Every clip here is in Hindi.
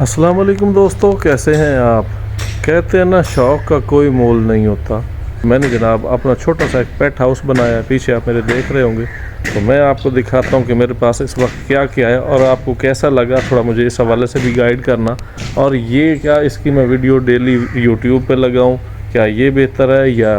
अस्सलाम वालेकुम दोस्तों, कैसे हैं आप। कहते हैं ना, शौक़ का कोई मोल नहीं होता। मैंने जनाब अपना छोटा सा एक पेट हाउस बनाया है, पीछे आप मेरे देख रहे होंगे। तो मैं आपको दिखाता हूँ कि मेरे पास इस वक्त क्या क्या है और आपको कैसा लगा, थोड़ा मुझे इस हवाले से भी गाइड करना। और ये क्या इसकी मैं वीडियो डेली यूट्यूब पे लगाऊँ, क्या ये बेहतर है या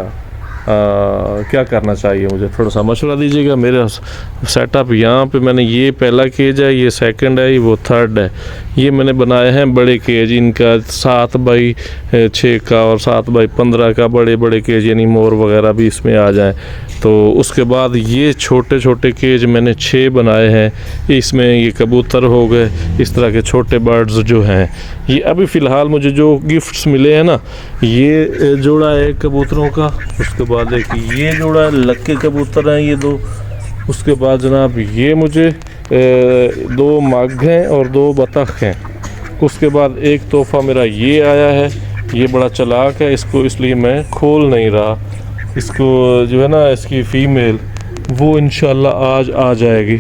क्या करना चाहिए, मुझे थोड़ा सा मशवरा दीजिएगा। मेरा सेटअप यहाँ पे मैंने ये पहला केज है, ये सेकंड है, ये वो थर्ड है। ये मैंने बनाए हैं बड़े केज, इनका 7x6 का और 7x15 का बड़े बड़े केज, यानी मोर वगैरह भी इसमें आ जाएं। तो उसके बाद ये छोटे छोटे केज मैंने 6 बनाए हैं। इसमें ये कबूतर हो गए, इस तरह के छोटे बर्ड्स जो हैं। ये अभी फ़िलहाल मुझे जो गिफ्ट्स मिले हैं ना, ये जोड़ा है कबूतरों का। उसके बाद एक ये जोड़ा है, लक्के कबूतर हैं ये 2। उसके बाद जनाब ये मुझे 2 मग हैं और 2 बतख हैं। उसके बाद एक तोहफ़ा मेरा ये आया है, ये बड़ा चालाक है, इसको इसलिए मैं खोल नहीं रहा। इसको जो है ना, इसकी फ़ीमेल वो इंशाल्लाह आज आ जाएगी।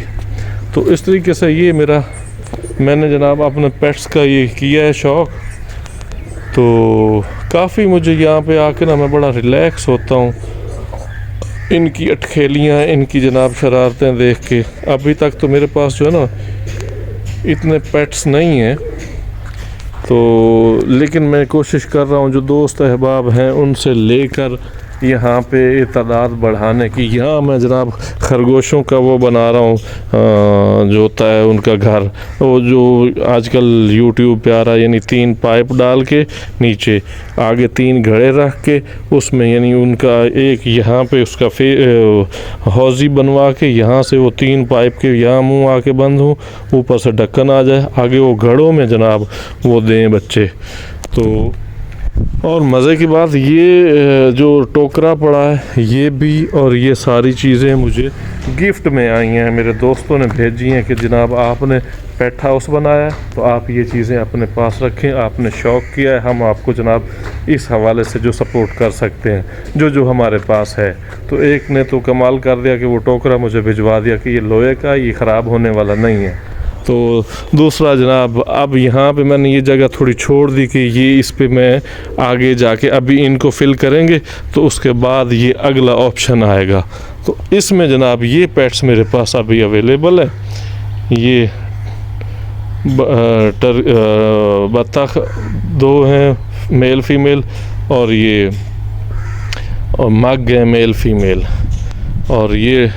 तो इस तरीके से ये मैंने जनाब अपने पेट्स का ये किया है शौक़। तो काफ़ी मुझे यहाँ पे आके ना मैं बड़ा रिलैक्स होता हूँ। इनकी अटखेलियाँ, इनकी जनाब शरारतें देख के। अभी तक तो मेरे पास जो है ना इतने पेट्स नहीं हैं, तो लेकिन मैं कोशिश कर रहा हूँ जो दोस्त अहबाब हैं उनसे लेकर यहाँ पे तादाद बढ़ाने की। यहाँ मैं जनाब खरगोशों का वो बना रहा हूँ, जो होता है उनका घर, वो जो आजकल यूट्यूब पे आ रहा है, यानी 3 पाइप डाल के नीचे आगे 3 घड़े रख के उसमें, यानी उनका एक यहाँ पे उसका हौजी बनवा के यहाँ से वो 3 पाइप के यहाँ मुँह आके बंद हो, ऊपर से ढक्कन आ जाए, आगे वो घड़ों में जनाब वो दें बच्चे। तो और मज़े की बात, ये जो टोकरा पड़ा है ये भी, और ये सारी चीज़ें मुझे गिफ्ट में आई हैं, मेरे दोस्तों ने भेजी हैं कि जनाब आपने पेट हाउस बनाया है तो आप ये चीज़ें अपने पास रखें, आपने शौक़ किया है, हम आपको जनाब इस हवाले से जो सपोर्ट कर सकते हैं जो हमारे पास है। तो एक ने तो कमाल कर दिया कि वो टोकरा मुझे भिजवा दिया कि ये लोहे का, ये ख़राब होने वाला नहीं है। तो दूसरा जनाब, अब यहाँ पे मैंने ये जगह थोड़ी छोड़ दी कि ये इस पे मैं आगे जाके अभी इनको फिल करेंगे तो उसके बाद ये अगला ऑप्शन आएगा। तो इसमें जनाब ये पेट्स मेरे पास अभी अवेलेबल है। ये बतख 2 हैं, मेल फीमेल, और ये मग है मेल फीमेल, और ये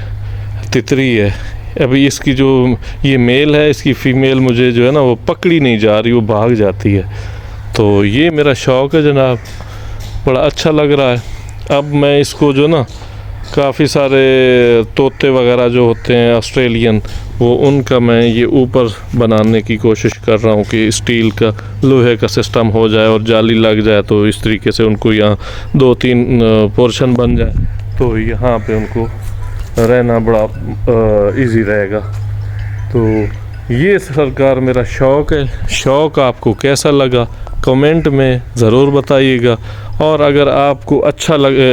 तितरी है। अभी इसकी जो ये मेल है, इसकी फ़ीमेल मुझे जो है ना वो पकड़ी नहीं जा रही, वो भाग जाती है। तो ये मेरा शौक़ है जनाब, बड़ा अच्छा लग रहा है। अब मैं इसको जो ना काफ़ी सारे तोते वगैरह जो होते हैं ऑस्ट्रेलियन, वो उनका मैं ये ऊपर बनाने की कोशिश कर रहा हूँ कि स्टील का, लोहे का सिस्टम हो जाए और जाली लग जाए, तो इस तरीके से उनको यहाँ 2-3 पोर्शन बन जाए, तो यहाँ पे उनको रहना बड़ा इजी रहेगा। तो ये सरकार मेरा शौक़ है। शौक़ आपको कैसा लगा कमेंट में ज़रूर बताइएगा। और अगर आपको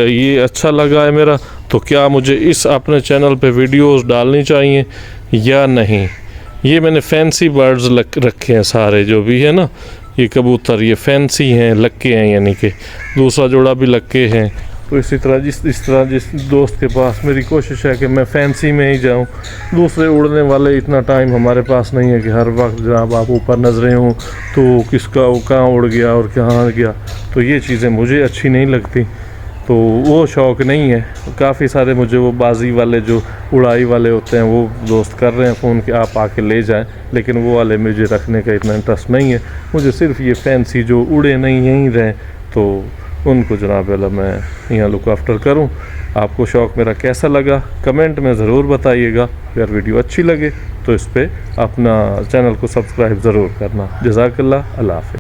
ये अच्छा लगा है मेरा, तो क्या मुझे इस अपने चैनल पे वीडियोस डालनी चाहिए या नहीं। ये मैंने फैंसी बर्ड्स रखे हैं सारे, जो भी है ना ये कबूतर, ये फैंसी हैं, लक्के हैं, यानी कि दूसरा जोड़ा भी लक्के हैं। तो इसी तरह जिस दोस्त के पास, मेरी कोशिश है कि मैं फैंसी में ही जाऊं। दूसरे उड़ने वाले इतना टाइम हमारे पास नहीं है कि हर वक्त जनाब आप ऊपर नजरें हों तो किसका वो कहाँ उड़ गया और कहाँ गया। तो ये चीज़ें मुझे अच्छी नहीं लगती, तो वो शौक़ नहीं है। काफ़ी सारे मुझे वो बाजी वाले जो उड़ाई वाले होते हैं वो दोस्त कर रहे हैं फ़ोन कि आप आके ले जाएं, लेकिन वो वाले मुझे रखने का इतना इंटरेस्ट नहीं है। मुझे सिर्फ ये फैंसी जो उड़े नहीं यहीं रहें, तो उनको जनाब वाला मैं यहाँ लुक आफ्टर करूँ। आपको शौक़ मेरा कैसा लगा कमेंट में ज़रूर बताइएगा। अगर वीडियो अच्छी लगे तो इस पर अपना चैनल को सब्सक्राइब ज़रूर करना। जज़ाकल्लाह, अल्लाह हाफ़िज़।